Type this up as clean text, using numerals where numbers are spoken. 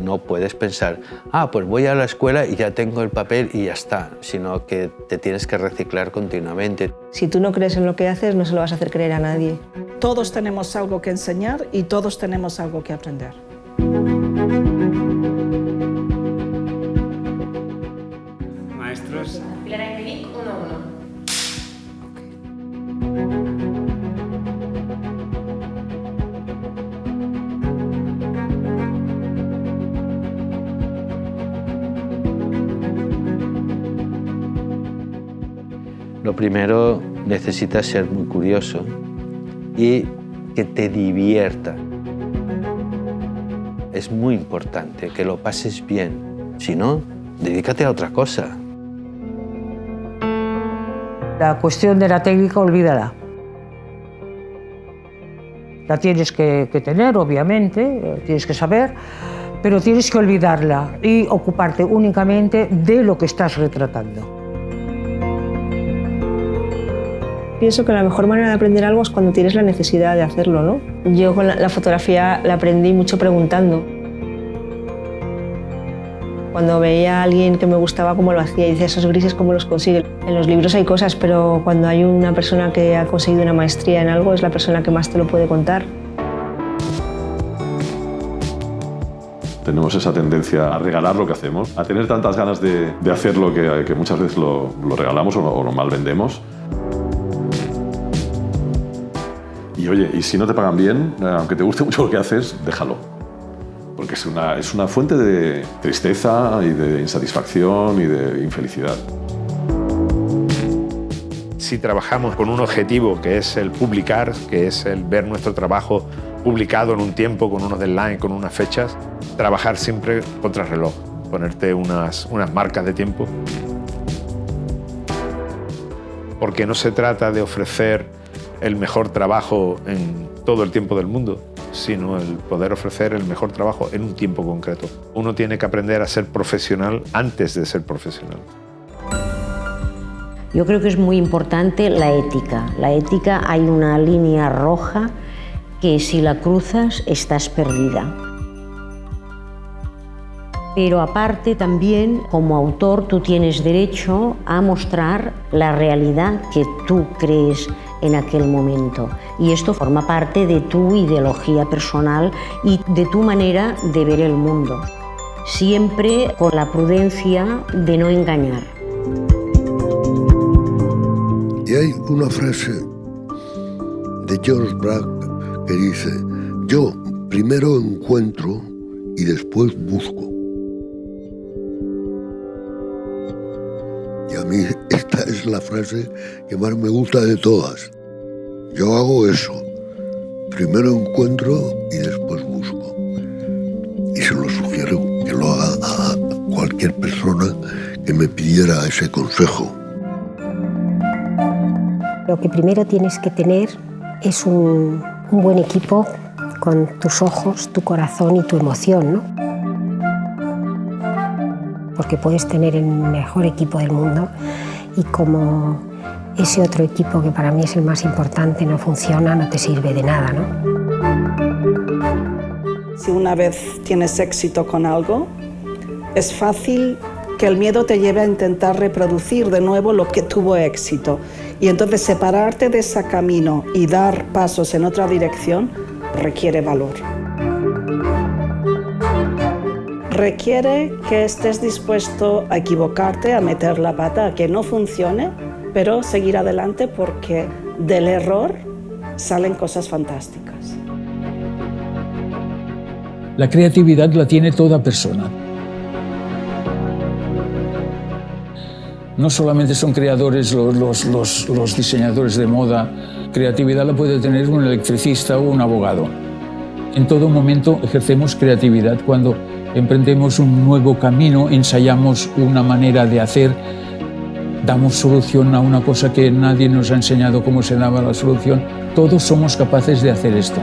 no puedes pensar, pues voy a la escuela y ya tengo el papel y ya está, sino que te tienes que reciclar continuamente. Si tú no crees en lo que haces, no se lo vas a hacer creer a nadie. Todos tenemos algo que enseñar y todos tenemos algo que aprender. Maestros. Pilar Aymeric, 1-1. Lo primero, necesitas ser muy curioso y que te divierta. Es muy importante que lo pases bien. Si no, dedícate a otra cosa. La cuestión de la técnica, olvídala. La tienes que tener, obviamente, tienes que saber, pero tienes que olvidarla y ocuparte únicamente de lo que estás retratando. Pienso que la mejor manera de aprender algo es cuando tienes la necesidad de hacerlo, ¿no? Yo con la fotografía la aprendí mucho preguntando. Cuando veía a alguien que me gustaba cómo lo hacía y decía, esos grises, ¿cómo los consigue? En los libros hay cosas, pero cuando hay una persona que ha conseguido una maestría en algo, es la persona que más te lo puede contar. Tenemos esa tendencia a regalar lo que hacemos, a tener tantas ganas de hacerlo que muchas veces lo regalamos o lo mal vendemos. Y oye, y si no te pagan bien, aunque te guste mucho lo que haces, déjalo. Porque es una fuente de tristeza y de insatisfacción y de infelicidad. Si trabajamos con un objetivo que es el publicar, que es el ver nuestro trabajo publicado en un tiempo, con unos deadlines, con unas fechas, trabajar siempre contra reloj, ponerte unas marcas de tiempo. Porque no se trata de ofrecer el mejor trabajo en todo el tiempo del mundo, sino el poder ofrecer el mejor trabajo en un tiempo concreto. Uno tiene que aprender a ser profesional antes de ser profesional. Yo creo que es muy importante la ética. La ética, hay una línea roja que si la cruzas estás perdida. Pero aparte también, como autor, tú tienes derecho a mostrar la realidad que tú crees en aquel momento. Y esto forma parte de tu ideología personal y de tu manera de ver el mundo. Siempre con la prudencia de no engañar. Y hay una frase de George Braque que dice: yo primero encuentro y después busco. Y a mí esta es la frase que más me gusta de todas. Yo hago eso. Primero encuentro y después busco. Y se lo sugiero que lo haga a cualquier persona que me pidiera ese consejo. Lo que primero tienes que tener es un buen equipo con tus ojos, tu corazón y tu emoción, ¿no? Porque puedes tener el mejor equipo del mundo y como ese otro equipo, que para mí es el más importante, no funciona, no te sirve de nada, ¿no? Si una vez tienes éxito con algo, es fácil que el miedo te lleve a intentar reproducir de nuevo lo que tuvo éxito. Y entonces separarte de ese camino y dar pasos en otra dirección requiere valor. Requiere que estés dispuesto a equivocarte, a meter la pata, a que no funcione, pero seguir adelante porque del error salen cosas fantásticas. La creatividad la tiene toda persona. No solamente son creadores los diseñadores de moda, creatividad la puede tener un electricista o un abogado. En todo momento ejercemos creatividad cuando emprendemos un nuevo camino, ensayamos una manera de hacer, damos solución a una cosa que nadie nos ha enseñado cómo se daba la solución. Todos somos capaces de hacer esto.